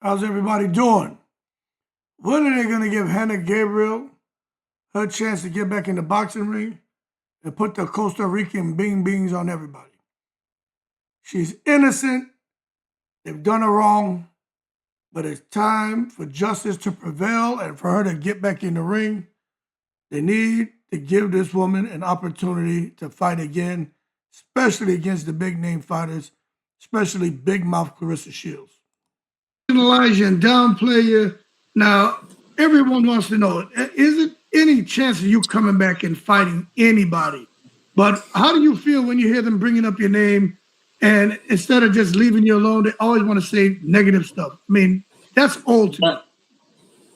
How's everybody doing? When are they going to give Hannah Gabriel her chance to get back in the boxing ring and put the Costa Rican bing bings on everybody? She's innocent. They've done her wrong. But it's time for justice to prevail and for her to get back in the ring. They need to give this woman an opportunity to fight again, especially against the big name fighters, especially big mouth Claressa Shields. Elijah and downplay you. Now, everyone wants to know, is it any chance of you coming back and fighting anybody? But how do you feel when you hear them bringing up your name and instead of just leaving you alone, they always want to say negative stuff? I mean, that's old to me.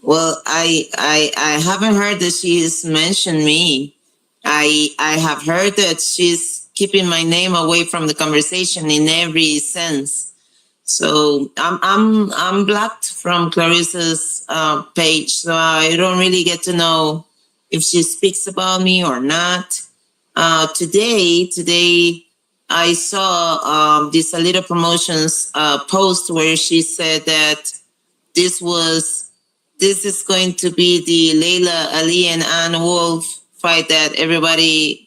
Well, I haven't heard that she's mentioned me. I have heard that she's keeping my name away from the conversation in every sense. So I'm blocked from Clarissa's page, so I don't really get to know if she speaks about me or not. Today I saw this Alita Promotions post where she said that this is going to be the Layla Ali and Ann Wolf fight that everybody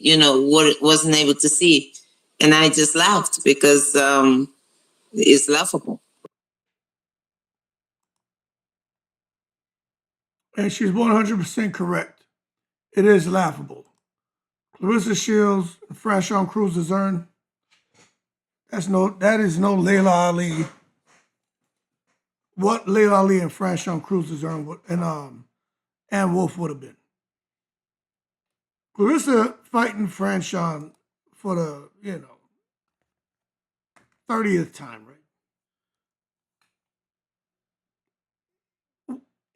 wasn't able to see, and I just laughed because it's laughable. And she's 100% correct. It is laughable. Claressa Shields, Franchon Cruz's earn. That is no Layla Ali. What Layla Ali and Franchon Cruz's earn and Ann Wolf would have been. Claressa fighting Franchon for the 30th time, right?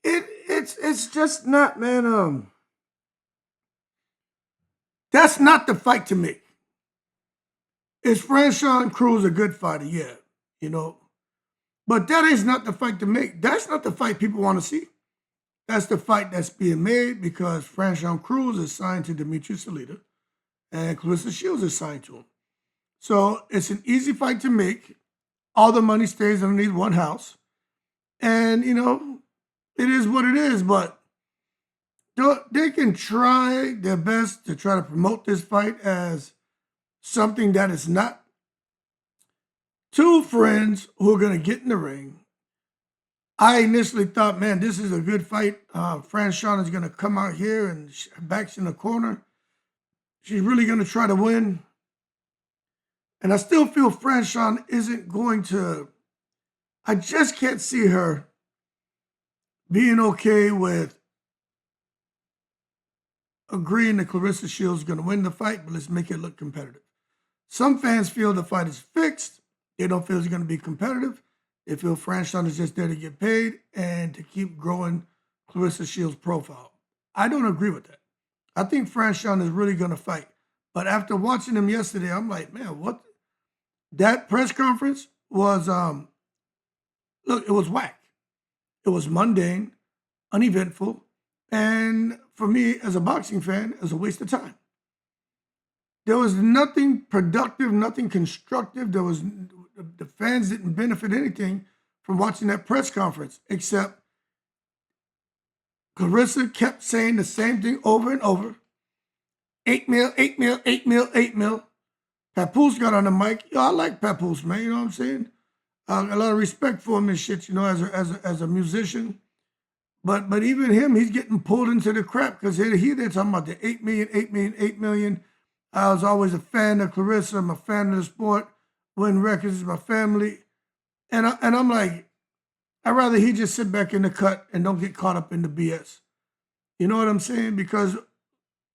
It's just not, man. That's not the fight to make. Is Franchon Cruz a good fighter? Yeah, but that is not the fight to make. That's not the fight people want to see. That's the fight that's being made because Franchon Cruz is signed to Demetrius Salita and Claressa Shields is signed to him. So it's an easy fight to make. All the money stays underneath one house. And, it is what it is, but they can try their best to try to promote this fight as something that is not. Two friends who are going to get in the ring. I initially thought, man, this is a good fight. Franchon is going to come out here and her back's in the corner. She's really going to try to win. And I still feel Franchon isn't going to. I just can't see her being okay with agreeing that Claressa Shields is going to win the fight, but let's make it look competitive. Some fans feel the fight is fixed. They don't feel it's going to be competitive. They feel Franchon is just there to get paid and to keep growing Claressa Shields' profile. I don't agree with that. I think Franchon is really going to fight. But after watching him yesterday, I'm like, man, what? That press conference was, it was whack. It was mundane, uneventful, and for me, as a boxing fan, it was a waste of time. There was nothing productive, nothing constructive. The fans didn't benefit anything from watching that press conference, except Claressa kept saying the same thing over and over. 8 mil, 8 mil, 8 mil, 8 mil. Papoose got on the mic. Yo, I like Papoose, man. You know what I'm saying? A lot of respect for him and shit, as a musician. But even him, he's getting pulled into the crap because they're talking about the 8 million, 8 million, 8 million. I was always a fan of Claressa. I'm a fan of the sport. Win records is my family. And I'm like, I'd rather he just sit back in the cut and don't get caught up in the BS. You know what I'm saying? Because,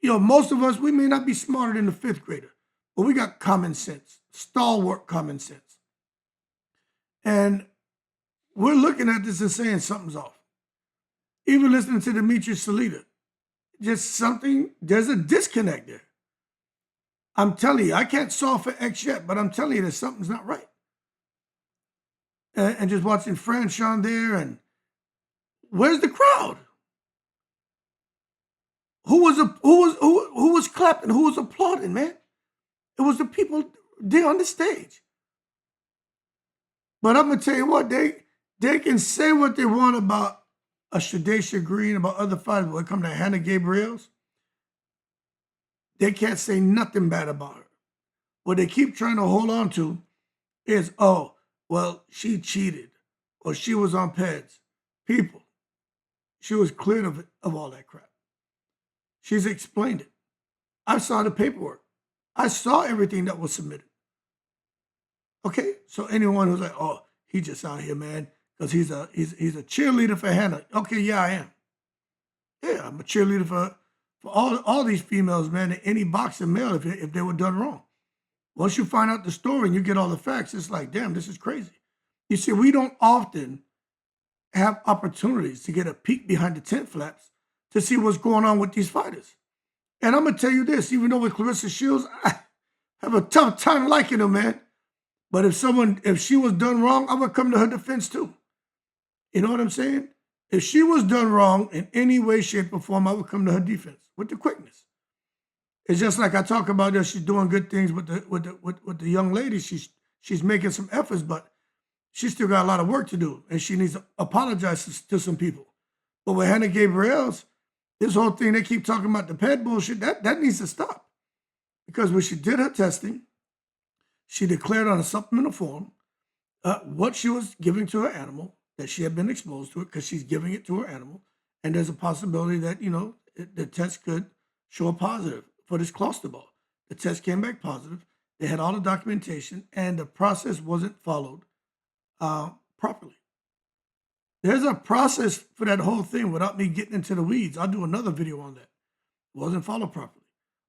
most of us, we may not be smarter than the fifth grader, but we got common sense, stalwart common sense. And we're looking at this and saying something's off. Even listening to Demetrius Salita, just something, there's a disconnect there. I'm telling you, I can't solve for X yet, but I'm telling you that something's not right. And just watching Franchon there, and where's the crowd? Who was clapping? Who was applauding, man? It was the people there on the stage. But I'm gonna tell you what, They can say what they want about a Shadesha Green, about other fighters. When it comes to Hannah Gabriels, they can't say nothing bad about her. What they keep trying to hold on to is, oh, well, she cheated or she was on PEDs. People, she was cleared of all that crap. She's explained it. I saw the paperwork. I saw everything that was submitted. Okay, so anyone who's like, oh, he just out here, man, because he's a cheerleader for Hannah. Okay, yeah, I am. Yeah, I'm a cheerleader for all these females, man, in any boxing male if they were done wrong. Once you find out the story and you get all the facts, it's like, damn, this is crazy. You see, we don't often have opportunities to get a peek behind the tent flaps to see what's going on with these fighters. And I'm going to tell you this, even though with Claressa Shields, I have a tough time liking her, man. But if she was done wrong, I would come to her defense too. You know what I'm saying? If she was done wrong in any way, shape, or form, I would come to her defense with the quickness. It's just like I talk about her, she's doing good things with the young lady. She's making some efforts, but she still got a lot of work to do, and she needs to apologize to some people. But with Hannah Gabriels, this whole thing, they keep talking about the pet bullshit, that needs to stop. Because when she did her testing, she declared on a supplemental form what she was giving to her animal, that she had been exposed to it because she's giving it to her animal. And there's a possibility that, the test could show a positive for this cluster ball. The test came back positive. They had all the documentation, and the process wasn't followed properly. There's a process for that whole thing without me getting into the weeds. I'll do another video on that. It wasn't followed properly.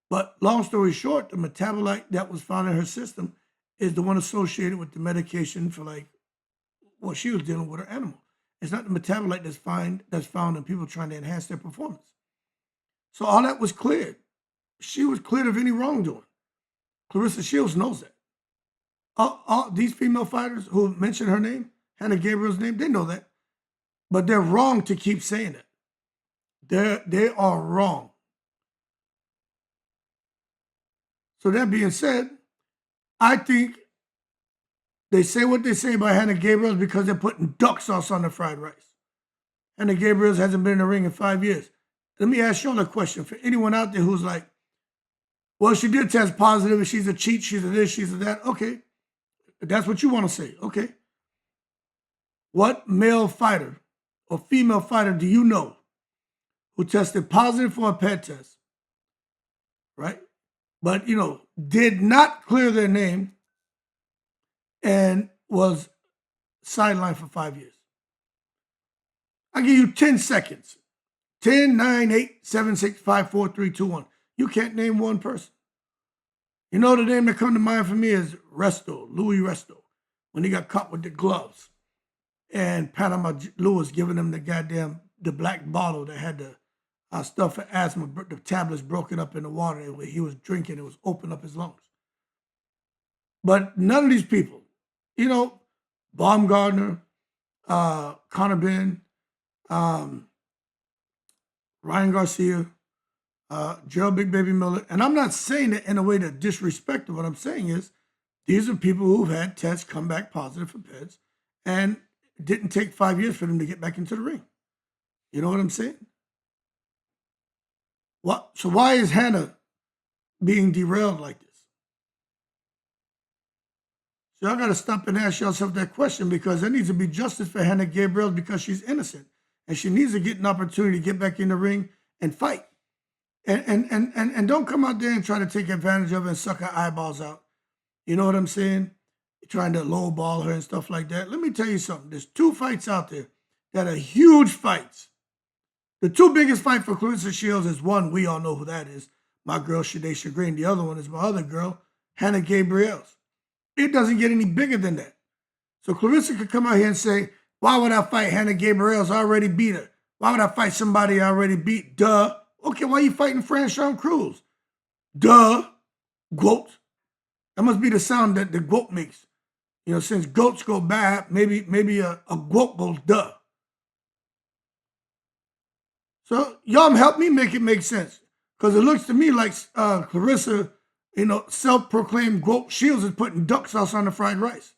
But long story short, the metabolite that was found in her system is the one associated with the medication for what she was dealing with her animal. It's not the metabolite that's found in people trying to enhance their performance. So all that was cleared. She was cleared of any wrongdoing. Claressa Shields knows that. All these female fighters who mentioned her name, Hannah Gabriel's name, they know that. But they're wrong to keep saying it. They are wrong. So that being said, I think they say what they say about Hannah Gabriels because they're putting duck sauce on the fried rice. Hannah Gabriels hasn't been in the ring in 5 years. Let me ask you all a question for anyone out there who's like, well, she did test positive and she's a cheat, she's a this, she's a that. Okay, if that's what you want to say. Okay. What male fighter or female fighter do you know who tested positive for a PET test, right? But, did not clear their name and was sidelined for 5 years? I'll give you 10 seconds. 10, 9, 8, 7, 6, 5, 4, 3, 2, 1. You can't name one person. The name that comes to mind for me is Louis Resto, when he got caught with the gloves. And Panama Lewis giving him the black bottle that had the stuff for asthma, the tablets broken up in the water. He was drinking, it was opening up his lungs. But none of these people, Baumgartner, Conor Ben, Ryan Garcia, Gerald Big Baby Miller, and I'm not saying it in a way to disrespect them. What I'm saying is these are people who've had tests come back positive for PEDs, and it didn't take 5 years for them to get back into the ring. You know what I'm saying? So why is Hannah being derailed like this? So y'all got to stop and ask yourself that question, because there needs to be justice for Hannah Gabriels because she's innocent. And she needs to get an opportunity to get back in the ring and fight. And don't come out there and try to take advantage of her and suck her eyeballs out. You know what I'm saying? Trying to lowball her and stuff like that. Let me tell you something. There's 2 fights out there that are huge fights. The 2 biggest fights for Claressa Shields is one, we all know who that is, my girl Shadesha Green. The other one is my other girl, Hannah Gabriels. It doesn't get any bigger than that. So Claressa could come out here and say, why would I fight Hannah Gabriels? I already beat her. Why would I fight somebody I already beat? Duh. Okay, why are you fighting Franchon Cruz? Duh. Goat. That must be the sound that the goat makes. Since goats go bad, maybe a goat goes duh. So y'all help me make it make sense. Because it looks to me like Claressa, self-proclaimed goat Shields is putting duck sauce on the fried rice.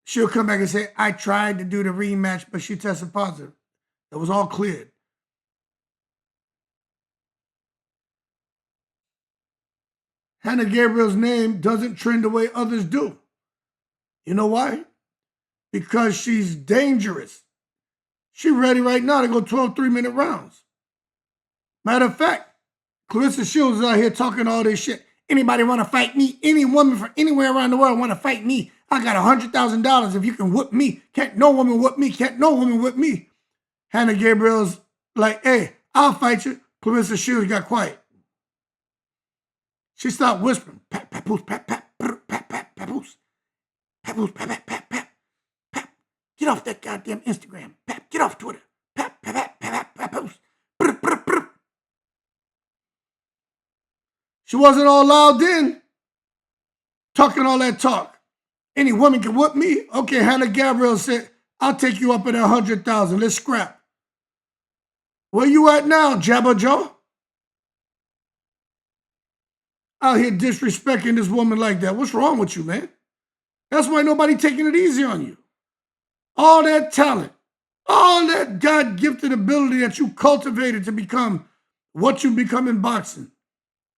she'll come back and say, I tried to do the rematch, but she tested positive. That was all cleared. Hannah Gabriels' name doesn't trend the way others do. You know why? Because she's dangerous. She's ready right now to go 12 3-minute rounds. Matter of fact, Claressa Shields is out here talking all this shit. Anybody want to fight me? Any woman from anywhere around the world want to fight me? I got $100,000 if you can whip me. Can't no woman whip me. Can't no woman whip me. Hannah Gabriels like, hey, I'll fight you. Claressa Shields got quiet. She stopped whispering. Pat, papoose, pat, pat, pat, pat, papoose. Papoose, pat, pat, pat, pat, pat. Get off that goddamn Instagram. Pat, get off Twitter. Pat, pat, pat, pat, pat, papoose. She wasn't all loud then, talking all that talk. Any woman can whip me? Okay, Hannah Gabriels said, I'll take you up at 100,000. Let's scrap. Where you at now, Jabba Joe? Out here disrespecting this woman like that. What's wrong with you, man? That's why nobody taking it easy on you. All that talent, all that God-gifted ability that you cultivated to become what you become in boxing.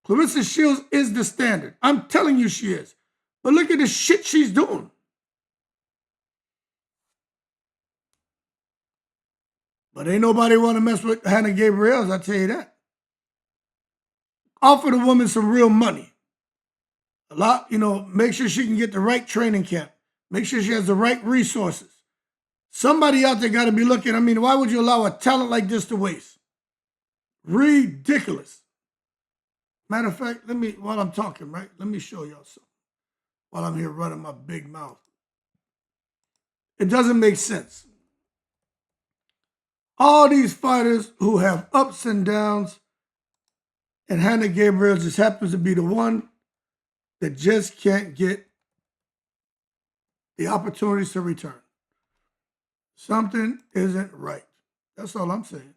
Claressa Shields is the standard. I'm telling you she is. But look at the shit she's doing. But ain't nobody want to mess with Hannah Gabriels, I tell you that. Offer the woman some real money. A lot, make sure she can get the right training camp. Make sure she has the right resources. Somebody out there got to be looking. I mean, why would you allow a talent like this to waste? Ridiculous. Matter of fact, while I'm talking, right, let me show y'all something. While I'm here running my big mouth. It doesn't make sense. All these fighters who have ups and downs, and Hannah Gabriels just happens to be the one that just can't get the opportunities to return. Something isn't right. That's all I'm saying.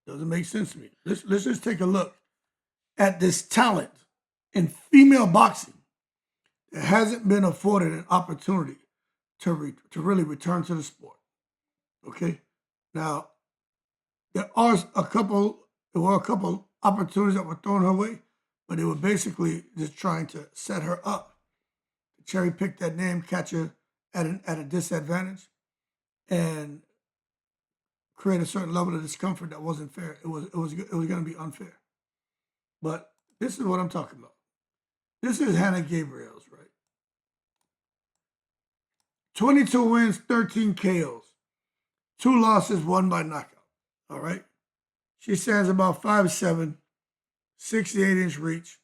Doesn't make sense to me. Let's just take a look at this talent in female boxing that hasn't been afforded an opportunity to really return to the sport. Okay? Now, there were a couple opportunities that were thrown her way, but they were basically just trying to set her up, cherry pick that name, catch her at a disadvantage, and create a certain level of discomfort that wasn't fair. It was going to be unfair. But this is what I'm talking about. This is Hannah Gabriels, right? 22 wins, 13 KOs, 2 losses, 1 by knockout. All right. She stands about 5'7", 68-inch reach,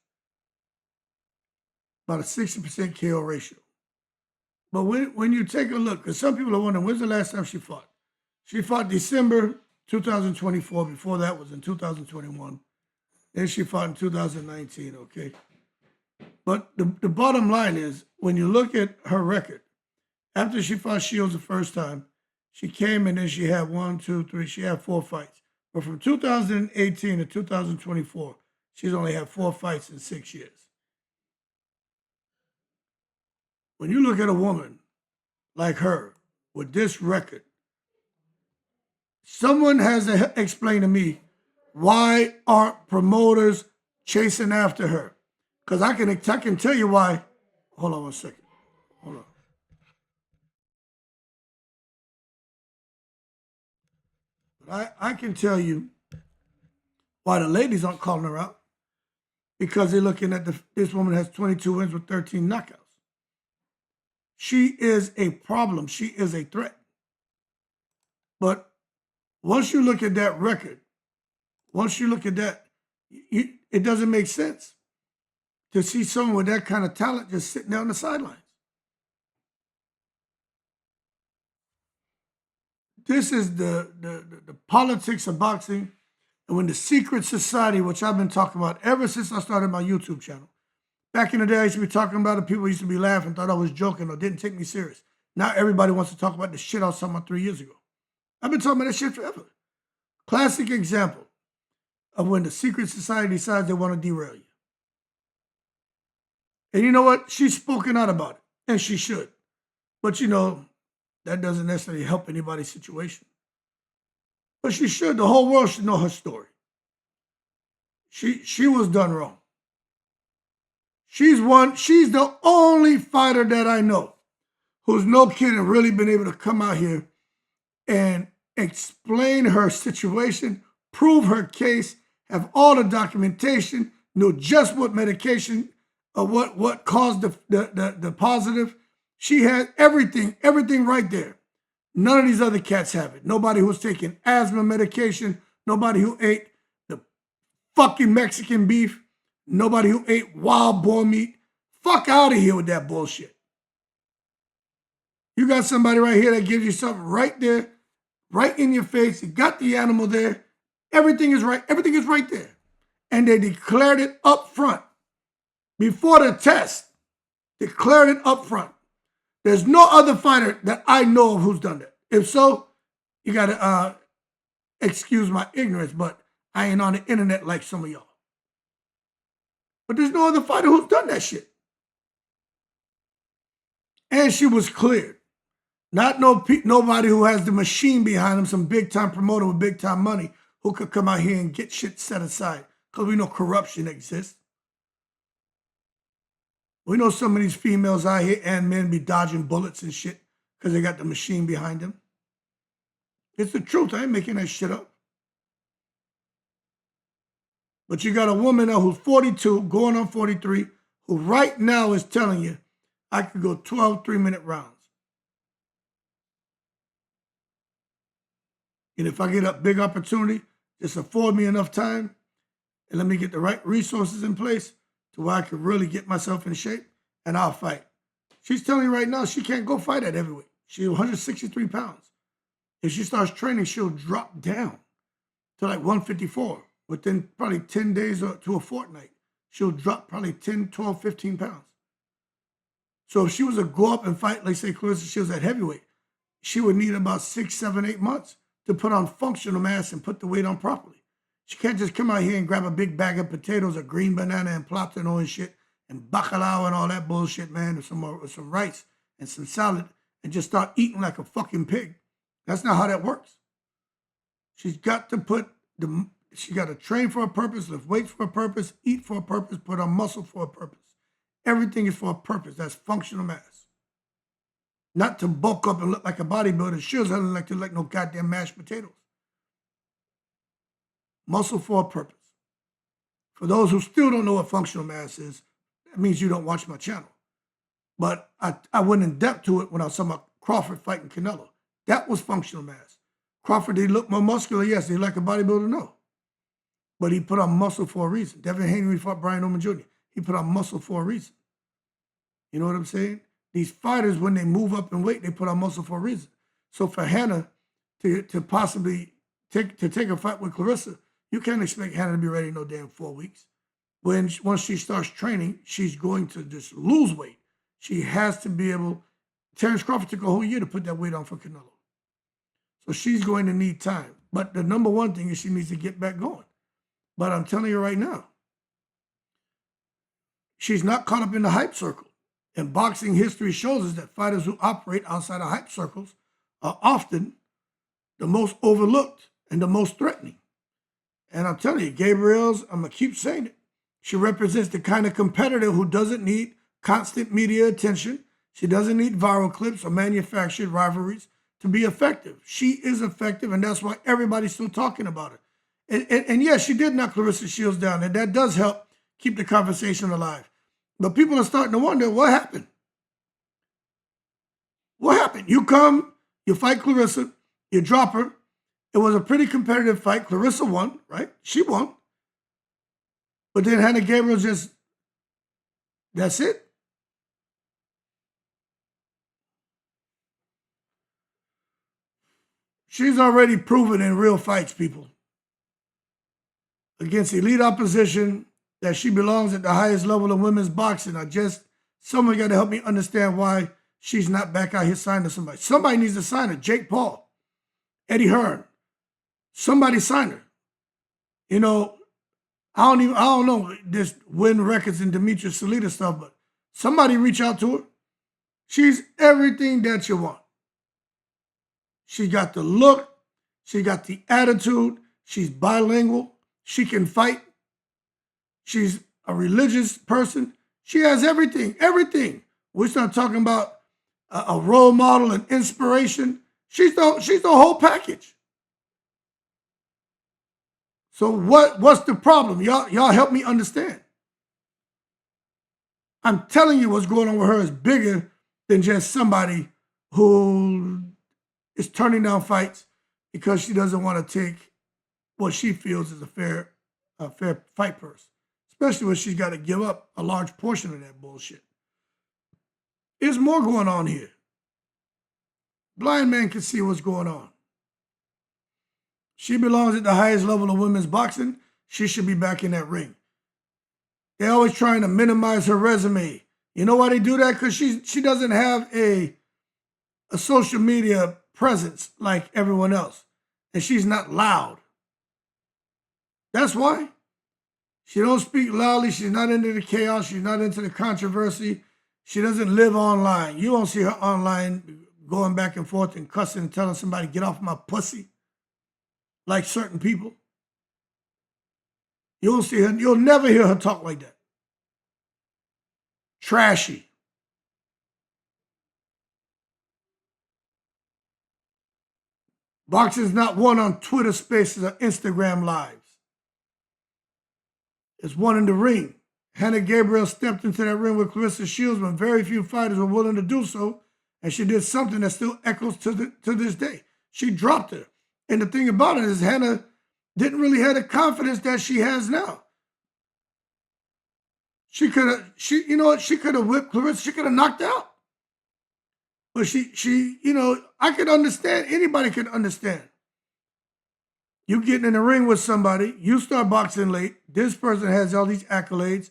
about a 60% KO ratio. But when you take a look, because some people are wondering, when's the last time she fought? She fought December 2024. Before that was in 2021. Then she fought in 2019, okay? But the bottom line is, when you look at her record, after she fought Shields the first time, she came and then she had 4 fights. But from 2018 to 2024, she's only had 4 fights in 6 years. When you look at a woman like her with this record, someone has to explain to me, why aren't promoters chasing after her? Because I can tell you why. Hold on one second. Hold on. But I can tell you why the ladies aren't calling her out. Because they're looking at this woman has 22 wins with 13 knockouts. She is a problem. She is a threat. But once you look at that record, once you look at that, it doesn't make sense to see someone with that kind of talent just sitting there on the sidelines. This is the politics of boxing. And when the secret society, which I've been talking about ever since I started my YouTube channel, back in the day, I used to be talking about it. People used to be laughing, thought I was joking or didn't take me serious. Now everybody wants to talk about the shit I was talking about 3 years ago. I've been talking about that shit forever. Classic example of when the secret society decides they want to derail you. And you know what? She's spoken out about it, and she should. But you know, that doesn't necessarily help anybody's situation. But she should. The whole world should know her story. She was done wrong. She's the only fighter that I know who's no kidding really been able to come out here and explain her situation, prove her case, have all the documentation, know just what medication or what caused the positive. She had everything right there. None of these other cats have it. Nobody who's taking asthma medication, nobody who ate the fucking Mexican beef, nobody who ate wild boar meat. Fuck out of here with that bullshit. You got somebody right here that gives you something right there, right in your face. You got the animal there. Everything is right. Everything is right there. And they declared it up front. Before the test, declared it up front. There's no other fighter that I know of who's done that. If so, you got to excuse my ignorance, but I ain't on the internet like some of y'all. But there's no other fighter who's done that shit. And she was cleared. Not nobody who has the machine behind him, some big-time promoter with big-time money who could come out here and get shit set aside. Because we know corruption exists. We know some of these females out here and men be dodging bullets and shit because they got the machine behind them. It's the truth. I ain't making that shit up. But you got a woman now who's 42, going on 43, who right now is telling you, I could go 12 3-minute rounds. And if I get a big opportunity, just afford me enough time and let me get the right resources in place to where I can really get myself in shape, and I'll fight. She's telling you right now she can't go fight at heavyweight. She's 163 pounds. If she starts training, she'll drop down to like 154 within probably 10 days or to a fortnight. She'll drop probably 10, 12, 15 pounds. So if she was to go up and fight, like say Claressa Shields at heavyweight, she would need about 6, 7, 8 months to put on functional mass and put the weight on properly. She can't just come out here and grab a big bag of potatoes, a green banana and plátano and shit, and bacalao and all that bullshit, man, with some rice and some salad, and just start eating like a fucking pig. That's not how that works. She's got to train for a purpose, lift weights for a purpose, eat for a purpose, put on muscle for a purpose. Everything is for a purpose. That's functional mass. Not to bulk up and look like a bodybuilder. She doesn't like to look like no goddamn mashed potatoes. Muscle for a purpose. For those who still don't know what functional mass is, that means you don't watch my channel. But I went in depth to it when I was talking about Crawford fighting Canelo. That was functional mass. Crawford, did he look more muscular? Yes. Did he like a bodybuilder? No. But he put on muscle for a reason. Devin Haney fought Brian Norman Jr. He put on muscle for a reason. You know what I'm saying? These fighters, when they move up in weight, they put on muscle for a reason. So for Hannah to possibly take a fight with Claressa, you can't expect Hannah to be ready in no damn 4 weeks. Once she starts training, she's going to just lose weight. She has to be able. Terrence Crawford took a whole year to put that weight on for Canelo. So she's going to need time. But the number one thing is she needs to get back going. But I'm telling you right now, she's not caught up in the hype circle. And boxing history shows us that fighters who operate outside of hype circles are often the most overlooked and the most threatening. And I'm telling you, Gabriels, I'm going to keep saying it. She represents the kind of competitor who doesn't need constant media attention. She doesn't need viral clips or manufactured rivalries to be effective. She is effective, and that's why everybody's still talking about her. And yes, she did knock Claressa Shields down, and that does help keep the conversation alive. But people are starting to wonder, what happened? What happened? You come, you fight Claressa, you drop her. It was a pretty competitive fight. Claressa won, right? She won. But then Hannah Gabriels that's it. She's already proven in real fights, people, against elite opposition, that she belongs at the highest level of women's boxing. Someone got to help me understand why she's not back out here signing to somebody. Somebody needs to sign her. Jake Paul, Eddie Hearn. Somebody sign her. You know, I don't know this Win Records and Demetrius Salita stuff, but somebody reach out to her. She's everything that you want. She got the look. She got the attitude. She's bilingual. She can fight. She's a religious person. She has everything, everything. We start talking about a role model and inspiration. She's the whole package. So what's the problem? Y'all help me understand. I'm telling you what's going on with her is bigger than just somebody who is turning down fights because she doesn't want to take what she feels is a fair fight purse, especially when she's got to give up a large portion of that bullshit. There's more going on here. Blind man can see what's going on. She belongs at the highest level of women's boxing. She should be back in that ring. They're always trying to minimize her resume. You know why they do that? Because she doesn't have a social media presence like everyone else. And she's not loud. That's why. She don't speak loudly. She's not into the chaos. She's not into the controversy. She doesn't live online. You don't see her online going back and forth and cussing and telling somebody, get off my pussy, like certain people. You don't see her. You'll never hear her talk like that. Trashy. Boxing's not won on Twitter Spaces or Instagram Lives. It's won in the ring. Hannah Gabriels stepped into that ring with Claressa Shields when very few fighters were willing to do so, and she did something that still echoes to this day. She dropped her. And the thing about it is Hannah didn't really have the confidence that she has now. She could have whipped Claressa. She could have knocked out. But I could understand. Anybody could understand. You getting in the ring with somebody, you start boxing late, this person has all these accolades,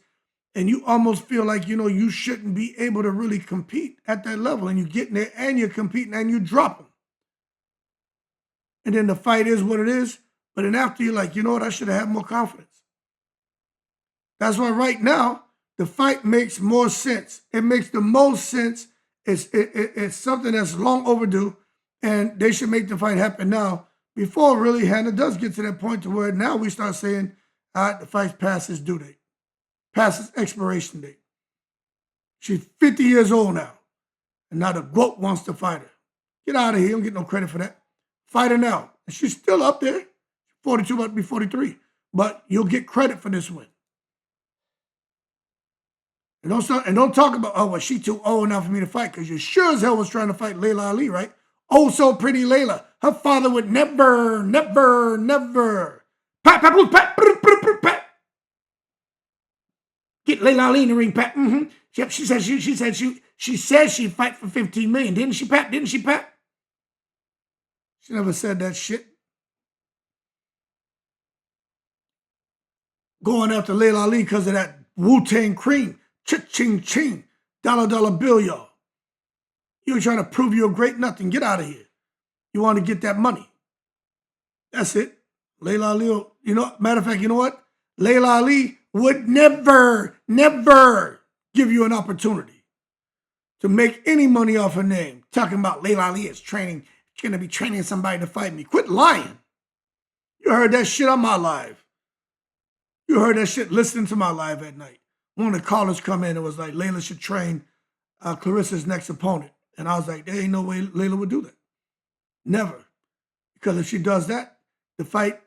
and you almost feel like, you shouldn't be able to really compete at that level. And you get in there and you're competing and you drop them. And then the fight is what it is. But then after you're like, you know what, I should have had more confidence. That's why right now, the fight makes more sense. It makes the most sense. It's something that's long overdue, and they should make the fight happen now before really Hannah does get to that point to where now we start saying, all right, the fight's past its due date, past its expiration date. She's 50 years old now, and now the GOAT wants to fight her. Get out of here. You don't get no credit for that. Fight her now. And she's still up there. 42, about to be 43. But you'll get credit for this win. And don't talk about, oh, well, she too old now for me to fight, because you sure as hell was trying to fight Layla Ali, right? Oh, so pretty Layla. Her father would never. Pat. Get Layla Ali in the ring, Pat. Mm-hmm. Yep, she said she'd fight for $15 million. Didn't she, Pat? She never said that shit. Going after Layla Ali because of that Wu-Tang cream. Ching, dollar bill, y'all. You're trying to prove you're great nothing. Get out of here. You want to get that money. That's it. Layla Ali, matter of fact, you know what? Layla Ali would never give you an opportunity to make any money off her name. Talking about Layla Ali is training, she's going to be training somebody to fight me. Quit lying. You heard that shit on my live. You heard that shit listening to my live at night. One of the callers come in and was like, Layla should train Claressa's next opponent. And I was like, there ain't no way Layla would do that. Never. Because if she does that, the fight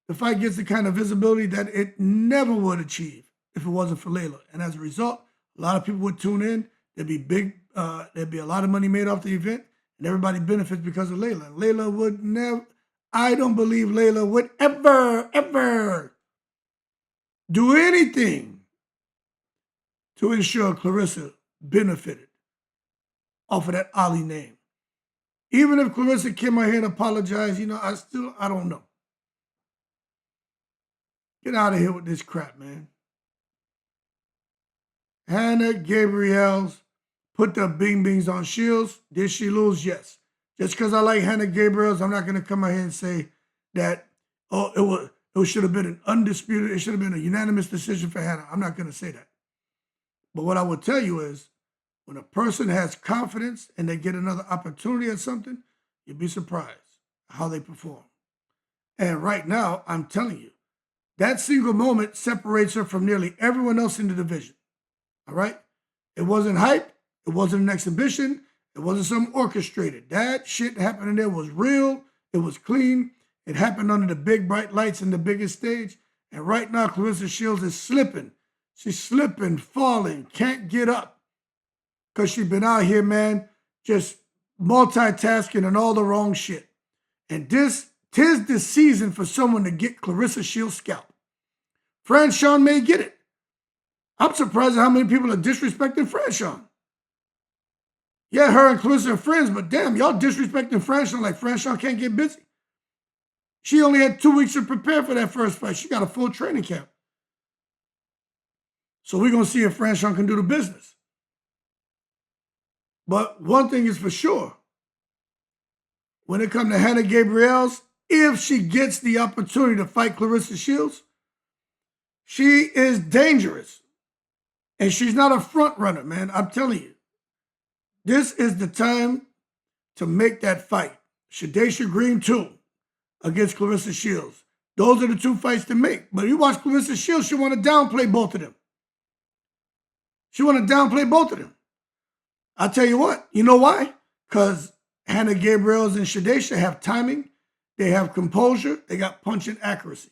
gets the kind of visibility that it never would achieve if it wasn't for Layla. And as a result, a lot of people would tune in. There'd be a lot of money made off the event, and everybody benefits because of Layla. Layla would never, I don't believe Layla would ever do anything to ensure Claressa benefited off of that Ali name. Even if Claressa came out here and apologized, I don't know. Get out of here with this crap, man. Hannah Gabriels put the bing-bings on Shields. Did she lose? Yes. Just because I like Hannah Gabriels, I'm not going to come out here and say that, it should have been an undisputed, it should have been a unanimous decision for Hannah. I'm not going to say that. But what I would tell you is, When a person has confidence and they get another opportunity at something, you'll be surprised how they perform. And right now, I'm telling you, that single moment separates her from nearly everyone else in the division. All right? It wasn't hype. It wasn't an exhibition. It wasn't some orchestrated. That shit happening there was real. It was clean. It happened under the big bright lights in the biggest stage. And right now, Claressa Shields is slipping. She's slipping, falling, can't get up. Because she's been out here, man, just multitasking and all the wrong shit. And tis the season for someone to get Claressa Shields' scalp. Franchon may get it. I'm surprised at how many people are disrespecting Franchon. Yeah, her and Claressa are friends, but damn, y'all disrespecting Franchon like Franchon can't get busy. She only had 2 weeks to prepare for that first fight. She got a full training camp. So we're going to see if Franchon can do the business. But one thing is for sure. When it comes to Hannah Gabriels, if she gets the opportunity to fight Claressa Shields, she is dangerous. And she's not a front runner, man. I'm telling you. This is the time to make that fight. Shadaysha Green 2 against Claressa Shields. Those are the 2 fights to make. But you watch Claressa Shields, she want to downplay both of them. She want to downplay both of them. I'll tell you what. You know why? Because Hannah Gabriels and Shadaysha have timing. They have composure. They got punch and accuracy.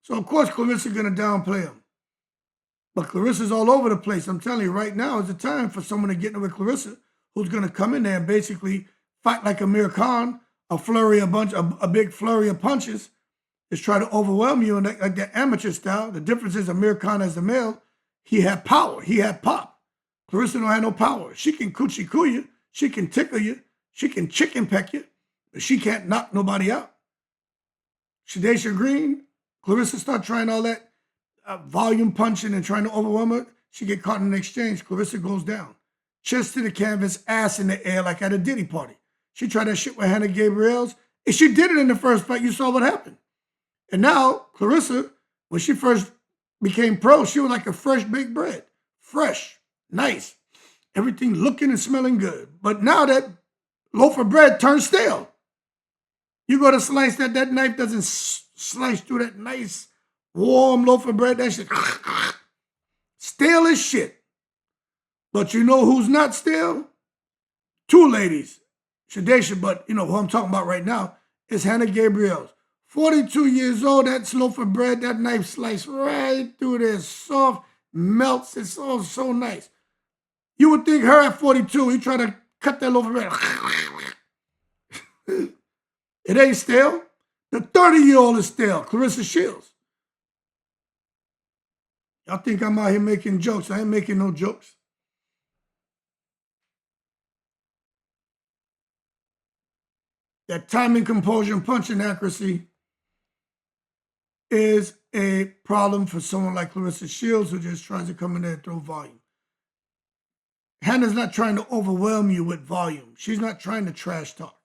So, of course, Claressa going to downplay them. But Claressa's all over the place. I'm telling you, right now is the time for someone to get in with Claressa, who's going to come in there and basically fight like Amir Khan, a big flurry of punches, is try to overwhelm you in like the amateur style. The difference is Amir Khan as a male, he had power, he had pop. Claressa don't have no power. She can coochie-coo you, she can tickle you, she can chicken peck you, but she can't knock nobody out. Shadaysha Green, Claressa start trying all that volume punching and trying to overwhelm her. She get caught in an exchange. Claressa goes down. Chest to the canvas, ass in the air like at a Diddy party. She tried that shit with Hannah Gabriels. And she did it in the first fight. You saw what happened. And now, Claressa, when she first became pro, she was like a fresh baked bread. Fresh, nice. Everything looking and smelling good. But now that loaf of bread turned stale. You go to slice that knife doesn't slice through that nice warm loaf of bread, that shit stale as shit. But you know who's not stale? 2 ladies. Shadaysha, but you know who I'm talking about right now is Hannah Gabriels. 42 years old, that loaf of bread, that knife sliced right through there, soft, melts, it's all so nice. You would think her at 42, he trying to cut that loaf of bread. It ain't stale. The 30-year-old is stale, Claressa Shields. Y'all think I'm out here making jokes. I ain't making no jokes. That timing, composure, and punching accuracy is a problem for someone like Claressa Shields who just tries to come in there and throw volume. Hannah's not trying to overwhelm you with volume. She's not trying to trash talk.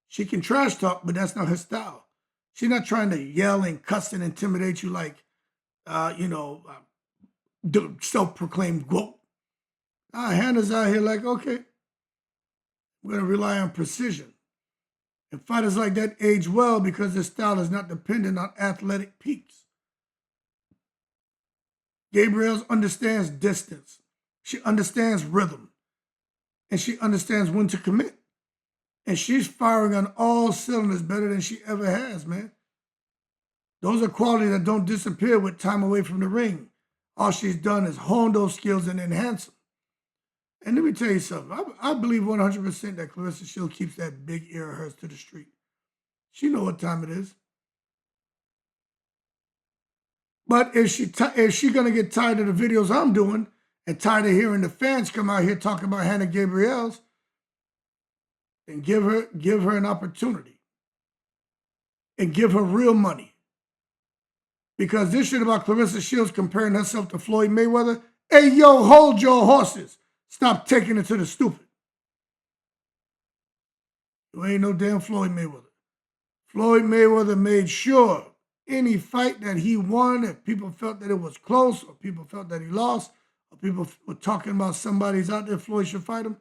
She can trash talk, but that's not her style. She's not trying to yell and cuss and intimidate you like, the self-proclaimed GOAT. Hannah's out here like, okay, we're going to rely on precision. And fighters like that age well because their style is not dependent on athletic peaks. Gabriels understands distance. She understands rhythm. And she understands when to commit. And she's firing on all cylinders better than she ever has, man. Those are qualities that don't disappear with time away from the ring. All she's done is hone those skills and enhance them. And let me tell you something. I believe 100% that Claressa Shields keeps that big ear of hers to the street. She know what time it is. But if she gonna get tired of the videos I'm doing and tired of hearing the fans come out here talking about Hannah Gabriels, then give her an opportunity and give her real money. Because this shit about Claressa Shields comparing herself to Floyd Mayweather, hey, yo, hold your horses. Stop taking it to the stupid. You ain't no damn Floyd Mayweather. Floyd Mayweather made sure any fight that he won, if people felt that it was close, or people felt that he lost, or People were talking about somebody's out there, Floyd should fight him.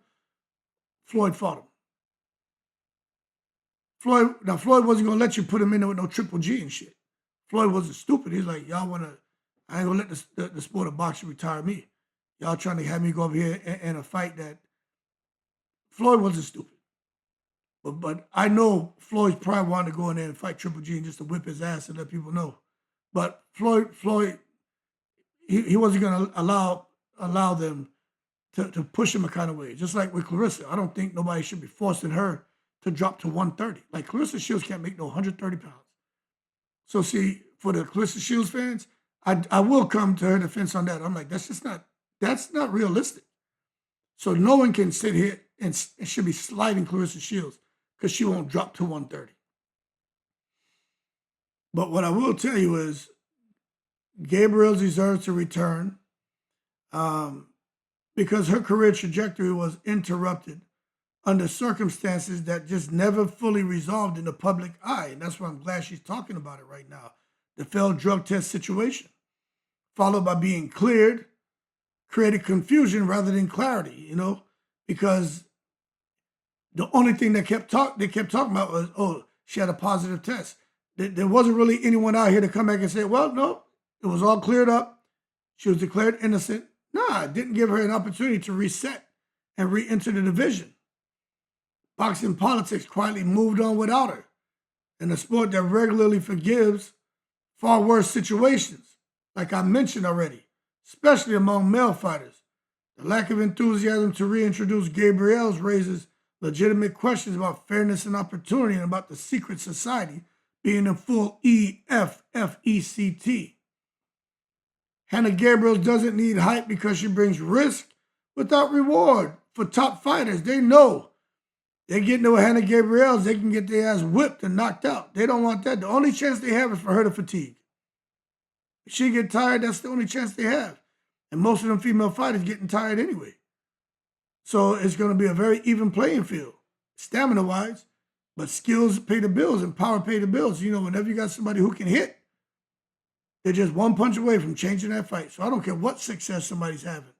Floyd fought him. Floyd wasn't going to let you put him in there with no Triple G and shit. Floyd wasn't stupid. He's like, y'all want to, I ain't going to let the sport of boxing retire me. Y'all trying to have me go over here in a fight that Floyd wasn't stupid. But I know Floyd probably wanted to go in there and fight Triple G and just to whip his ass and let people know. But Floyd, he wasn't going to allow them to push him a kind of way. Just like with Claressa, I don't think nobody should be forcing her to drop to 130. Like Claressa Shields can't make no 130 pounds. So see, for the Claressa Shields fans, I will come to her defense on that. I'm like, that's not realistic. So no one can sit here and should be sliding Claressa Shields because she won't drop to 130. But what I will tell you is Gabriels deserves to return because her career trajectory was interrupted under circumstances that just never fully resolved in the public eye. And that's why I'm glad she's talking about it right now. The failed drug test situation, followed by being cleared, created confusion rather than clarity, because the only thing they kept talking about was, oh, she had a positive test. There wasn't really anyone out here to come back and say, well, no, it was all cleared up. She was declared innocent. Nah, it didn't give her an opportunity to reset and re-enter the division. Boxing politics quietly moved on without her. In a sport that regularly forgives far worse situations, like I mentioned already, especially among male fighters. The lack of enthusiasm to reintroduce Gabriels raises legitimate questions about fairness and opportunity and about the secret society being in full EFFECT. Hannah Gabriels doesn't need hype because she brings risk without reward for top fighters. They know they get into Hannah Gabriels, they can get their ass whipped and knocked out. They don't want that. The only chance they have is for her to fatigue. If she get tired, that's the only chance they have. And most of them female fighters getting tired anyway. So it's going to be a very even playing field, stamina-wise, but skills pay the bills and power pay the bills. Whenever you got somebody who can hit, they're just one punch away from changing that fight. So I don't care what success somebody's having.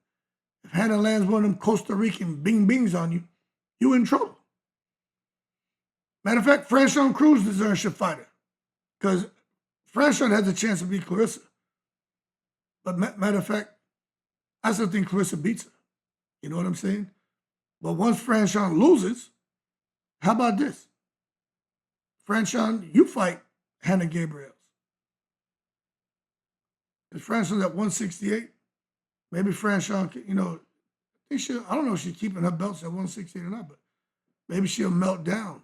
If Hannah lands one of them Costa Rican bing-bings on you, you in trouble. Matter of fact, Franchon Cruz deserves to fight her because Franchon has a chance to beat Claressa. But matter of fact, I still think Claressa beats her. You know what I'm saying? But once Franchon loses, how about this? Franchon, you fight Hannah Gabriels. If Franchon's at 168, maybe Franchon, I don't know if she's keeping her belts at 168 or not, but maybe she'll melt down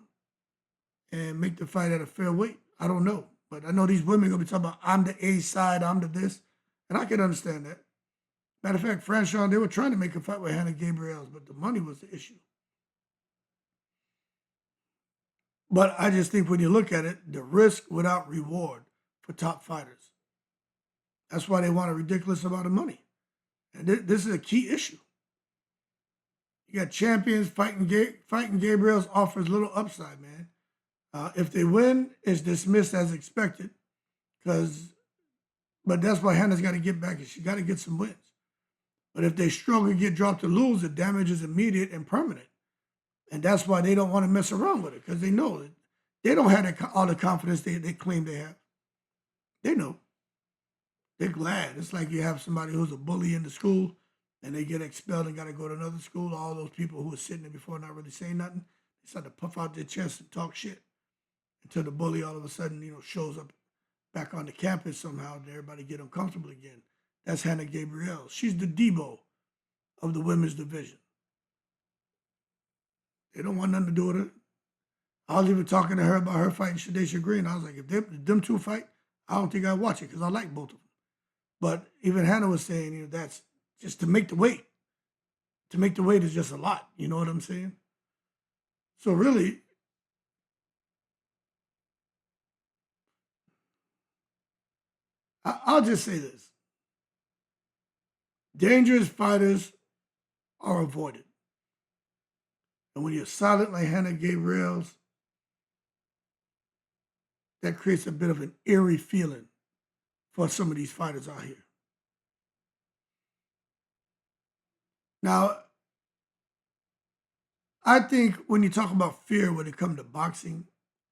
and make the fight at a fair weight. I don't know. But I know these women are going to be talking about, I'm the A side, I'm the this. And I can understand that. Matter of fact, Franchon, they were trying to make a fight with Hannah Gabriels, but the money was the issue. But I just think when you look at it, the risk without reward for top fighters. That's why they want a ridiculous amount of money. And this is a key issue. You got champions fighting Gabriels offers little upside, man. If they win, it's dismissed as expected. But that's why Hannah's got to get back and she got to get some wins. But if they struggle and get dropped or lose, the damage is immediate and permanent. And that's why they don't want to mess around with it because they know that they don't have all the confidence they claim they have. They know. They're glad. It's like you have somebody who's a bully in the school and they get expelled and got to go to another school. All those people who were sitting there before not really saying nothing, they start to puff out their chest and talk shit until the bully all of a sudden, shows up back on the campus somehow and everybody get uncomfortable again. That's Hannah Gabriels. She's the Debo of the women's division. They don't want nothing to do with her. I was even talking to her about her fighting Shadesha Green. I was like, if them two fight, I don't think I'd watch it because I like both of them. But even Hannah was saying, that's just to make the weight. To make the weight is just a lot. You know what I'm saying? So really, I'll just say this. Dangerous fighters are avoided. And when you're silent like Hannah Gabriels, that creates a bit of an eerie feeling for some of these fighters out here. Now, I think when you talk about fear when it comes to boxing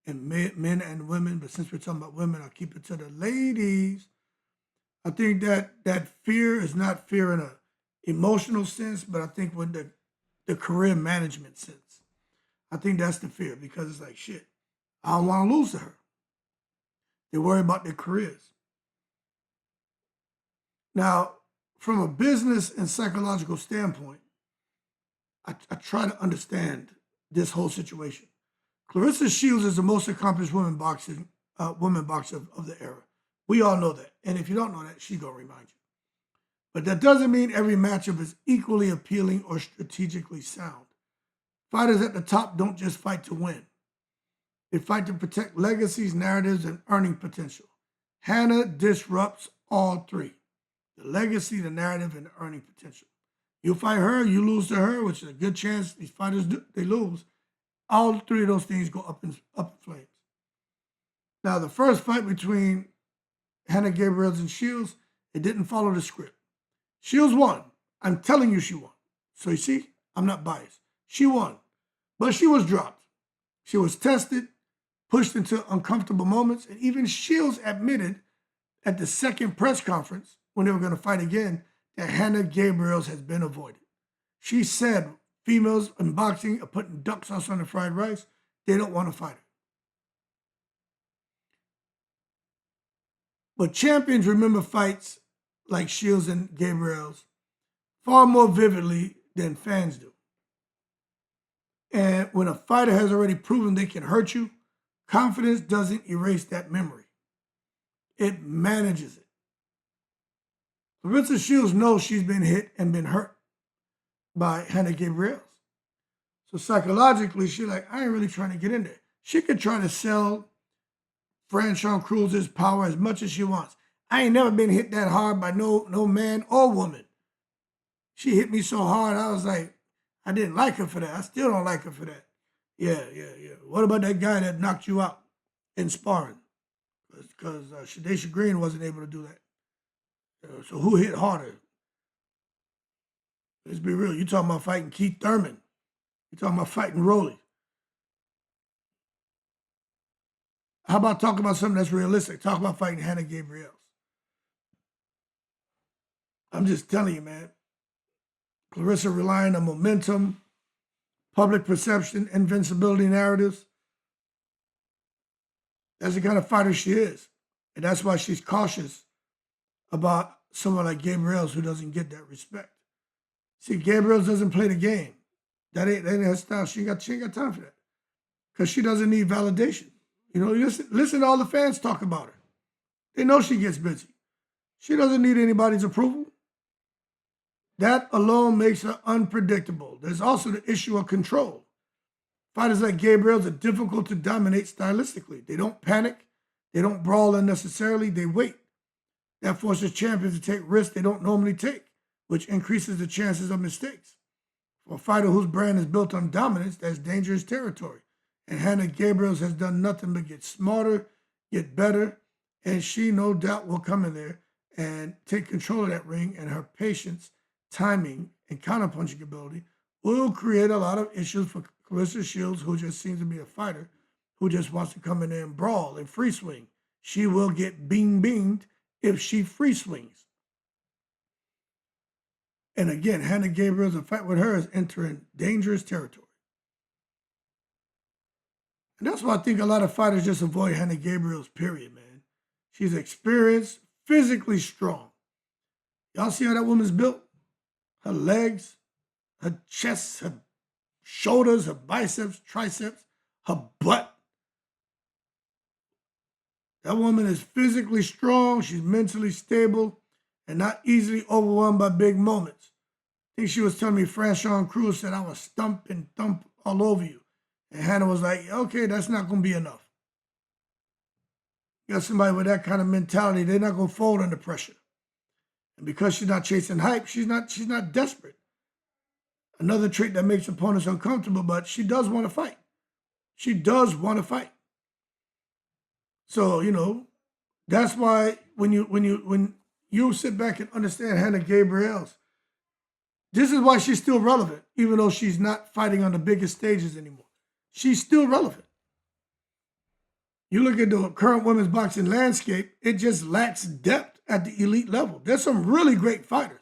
and men and women, but since we're talking about women, I'll keep it to the ladies. I think that fear is not fear in a emotional sense, but I think with the career management sense. I think that's the fear because it's like shit. I don't want to lose to her. They worry about their careers. Now, from a business and psychological standpoint, I try to understand this whole situation. Claressa Shields is the most accomplished woman boxer of the era. We all know that. And if you don't know that, she's going to remind you. But that doesn't mean every matchup is equally appealing or strategically sound. Fighters at the top don't just fight to win. They fight to protect legacies, narratives, and earning potential. Hannah disrupts all three: the legacy, the narrative, and the earning potential. You fight her, you lose to her, which is a good chance these fighters they lose. All three of those things go up in flames. Now, the first fight between Hannah Gabriels and Shields, it didn't follow the script. Shields won. I'm telling you she won. So you see, I'm not biased. She won. But she was dropped. She was tested, pushed into uncomfortable moments, and even Shields admitted at the second press conference when they were going to fight again that Hannah Gabriels has been avoided. She said females in boxing are putting duck sauce on the fried rice. They don't want to fight her. But champions remember fights like Shields and Gabriels far more vividly than fans do. And when a fighter has already proven they can hurt you, confidence doesn't erase that memory. It manages it. Claressa Shields knows she's been hit and been hurt by Hannah Gabriels. So psychologically, she's like, I ain't really trying to get in there. She could try to sell Franchon Cruz's power as much as she wants. I ain't never been hit that hard by no man or woman. She hit me so hard, I was like, I didn't like her for that. I still don't like her for that. Yeah. What about that guy that knocked you out in sparring? Because Shadesha Green wasn't able to do that. So who hit harder? Let's be real. You talking about fighting Keith Thurman. You talking about fighting Rolly. How about talking about something that's realistic? Talk about fighting Hannah Gabriels. I'm just telling you, man. Claressa relying on momentum, public perception, invincibility narratives. That's the kind of fighter she is. And that's why she's cautious about someone like Gabriels who doesn't get that respect. See, Gabriels doesn't play the game. That ain't her style. She ain't got time for that. Because she doesn't need validation. You know, listen to all the fans talk about her. They know she gets busy. She doesn't need anybody's approval. That alone makes her unpredictable. There's also the issue of control. Fighters like Gabriels are difficult to dominate stylistically. They don't panic. They don't brawl unnecessarily. They wait. That forces champions to take risks they don't normally take, which increases the chances of mistakes. For a fighter whose brand is built on dominance, that's dangerous territory. And Hannah Gabriels has done nothing but get smarter, get better, and she no doubt will come in there and take control of that ring, and her patience, timing, and counterpunching ability will create a lot of issues for Claressa Shields, who just seems to be a fighter who just wants to come in there and brawl and free swing. She will get binged if she free swings. And again, Hannah Gabriels, a fight with her is entering dangerous territory. And that's why I think a lot of fighters just avoid Hannah Gabriels, period, man. She's experienced, physically strong. Y'all see how that woman's built? Her legs, her chest, her shoulders, her biceps, triceps, her butt. That woman is physically strong. She's mentally stable and not easily overwhelmed by big moments. I think she was telling me Franchon Cruz said, I was stump and thump all over you. And Hannah was like, okay, that's not going to be enough. You got somebody with that kind of mentality, they're not going to fold under pressure. And because she's not chasing hype, she's not desperate. Another trait that makes opponents uncomfortable, but she does want to fight. She does want to fight. So, you know, that's why when you sit back and understand Hannah Gabriels, This is why she's still relevant, even though she's not fighting on the biggest stages anymore. She's still relevant. You look at the current women's boxing landscape, it just lacks depth at the elite level. There's some really great fighters.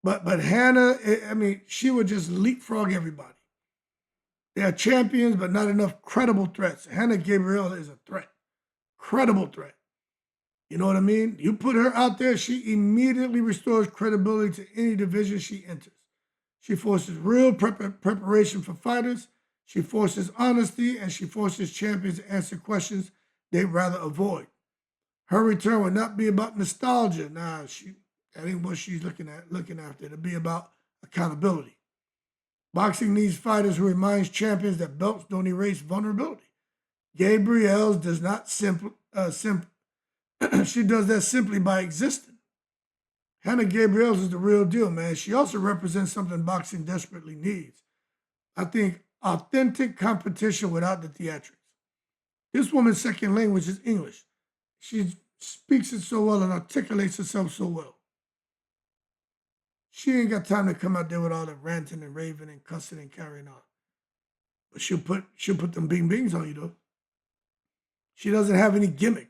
But Hannah, I mean, she would just leapfrog everybody. They are champions, but not enough credible threats. Hannah Gabriels is a threat. Credible threat. You know what I mean? You put her out there, she immediately restores credibility to any division she enters. She forces real preparation for fighters. She forces honesty, and she forces champions to answer questions they'd rather avoid. Her return would not be about nostalgia. Nah, that ain't what she's looking after. It'll be about accountability. Boxing needs fighters who reminds champions that belts don't erase vulnerability. Gabriels does not she does that simply by existing. Hannah Gabriels is the real deal, man. She also represents something boxing desperately needs. I think authentic competition without the theatrics. This woman's second language is English. She speaks it so well and articulates herself so well. She ain't got time to come out there with all the ranting and raving and cussing and carrying on. But she'll put them bing bings on you though. She doesn't have any gimmicks.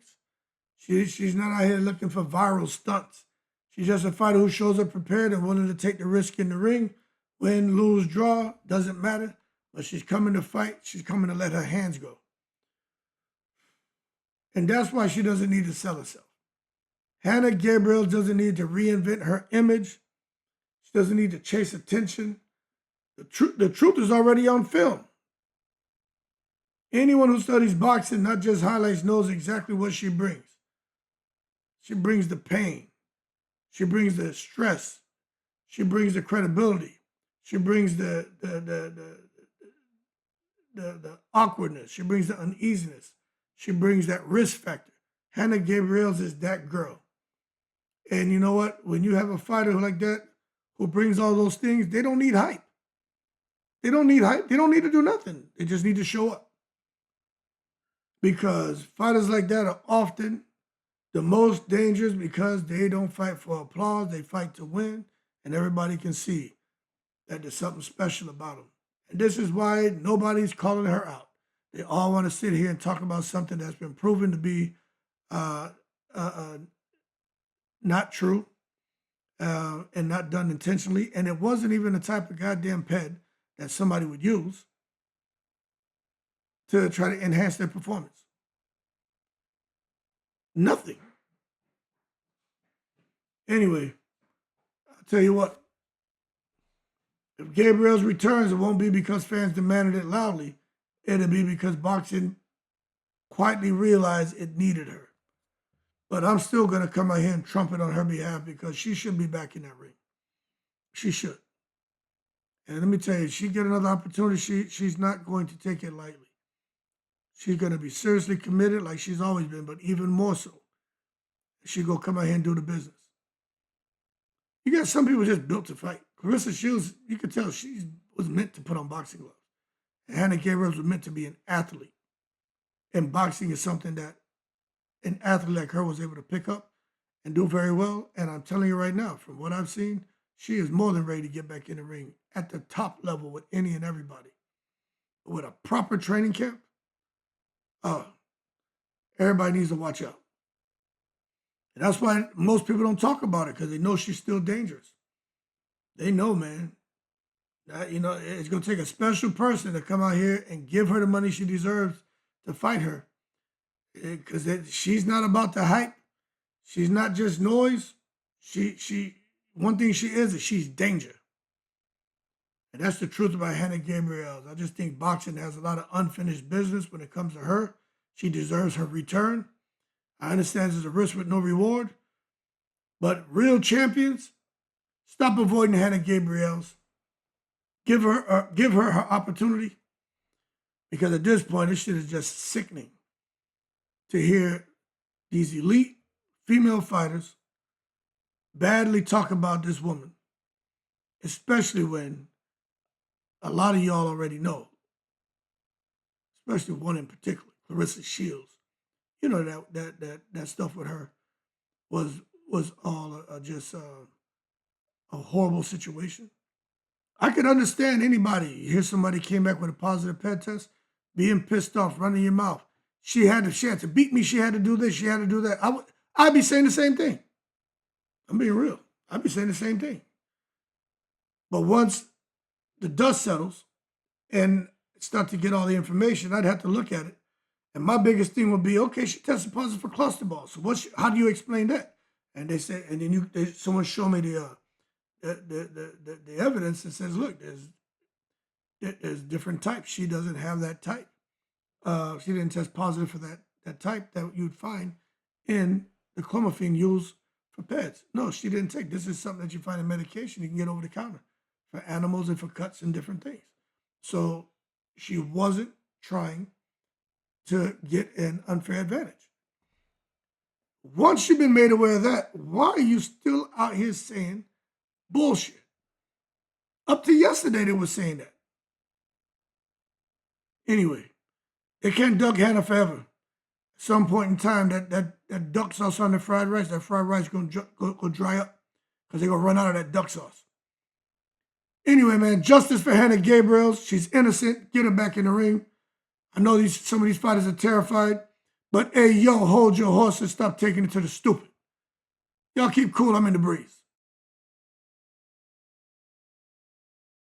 She's not out here looking for viral stunts. She's just a fighter who shows up prepared and willing to take the risk in the ring. Win, lose, draw, doesn't matter. But she's coming to fight. She's coming to let her hands go. And that's why she doesn't need to sell herself. Hannah Gabriels doesn't need to reinvent her image. She doesn't need to chase attention. The truth is already on film. Anyone who studies boxing, not just highlights, knows exactly what she brings. She brings the pain. She brings the stress. She brings the credibility. She brings the awkwardness. She brings the uneasiness. She brings that risk factor. Hannah Gabriels is that girl. And you know what? When you have a fighter like that who brings all those things, they don't need hype. They don't need hype. They don't need to do nothing. They just need to show up. Because fighters like that are often the most dangerous because they don't fight for applause. They fight to win. And everybody can see that there's something special about them. And this is why nobody's calling her out. They all want to sit here and talk about something that's been proven to be not true and not done intentionally. And it wasn't even the type of goddamn ped that somebody would use to try to enhance their performance. Nothing. Anyway, I'll tell you what. If Gabriels returns, it won't be because fans demanded it loudly. It'll be because boxing quietly realized it needed her. But I'm still going to come out here and trumpet on her behalf because she should be back in that ring. She should. And let me tell you, if she get another opportunity, she's not going to take it lightly. She's going to be seriously committed like she's always been, but even more so. She's going to come out here and do the business. You got some people just built to fight. Claressa Shields, you can tell she was meant to put on boxing gloves. And Hannah Gabriels was meant to be an athlete. And boxing is something that an athlete like her was able to pick up and do very well. And I'm telling you right now, from what I've seen, she is more than ready to get back in the ring at the top level with any and everybody. With a proper training camp, everybody needs to watch out. And that's why most people don't talk about it, because they know she's still dangerous. They know, man. That, it's going to take a special person to come out here and give her the money she deserves to fight her. Because she's not about the hype. She's not just noise. One thing she is she's danger. And that's the truth about Hannah Gabriels. I just think boxing has a lot of unfinished business when it comes to her. She deserves her return. I understand there's a risk with no reward. But real champions, stop avoiding Hannah Gabriels. Give her her opportunity. Because at this point, this shit is just sickening to hear these elite female fighters badly talk about this woman, especially when a lot of y'all already know, especially one in particular, Claressa Shields. You know that stuff with her was all just a horrible situation. I could understand anybody. You hear somebody came back with a positive PET test, being pissed off, running your mouth. She had to beat me. She had to do this. She had to do that. I'd be saying the same thing. I'm being real. I'd be saying the same thing. But once the dust settles and start to get all the information, I'd have to look at it. And my biggest thing would be, okay, she tested positive for cluster balls. So how do you explain that? And they say, and then someone show me the evidence that says, look, there's different types. She doesn't have that type. She didn't test positive for that type that you'd find in the clomiphene used for pets. No, she didn't take. This is something that you find in medication you can get over the counter for animals and for cuts and different things. So she wasn't trying to get an unfair advantage. Once you've been made aware of that, why are you still out here saying bullshit? Up to yesterday, they were saying that. Anyway, they can't duck Hannah forever. At some point in time, that duck sauce on the fried rice going to go dry up because they're going to run out of that duck sauce. Anyway, man, justice for Hannah Gabriels. She's innocent. Get her back in the ring. I know some of these fighters are terrified, but hey, yo, hold your horses. Stop taking it to the stupid. Y'all keep cool. I'm in the breeze.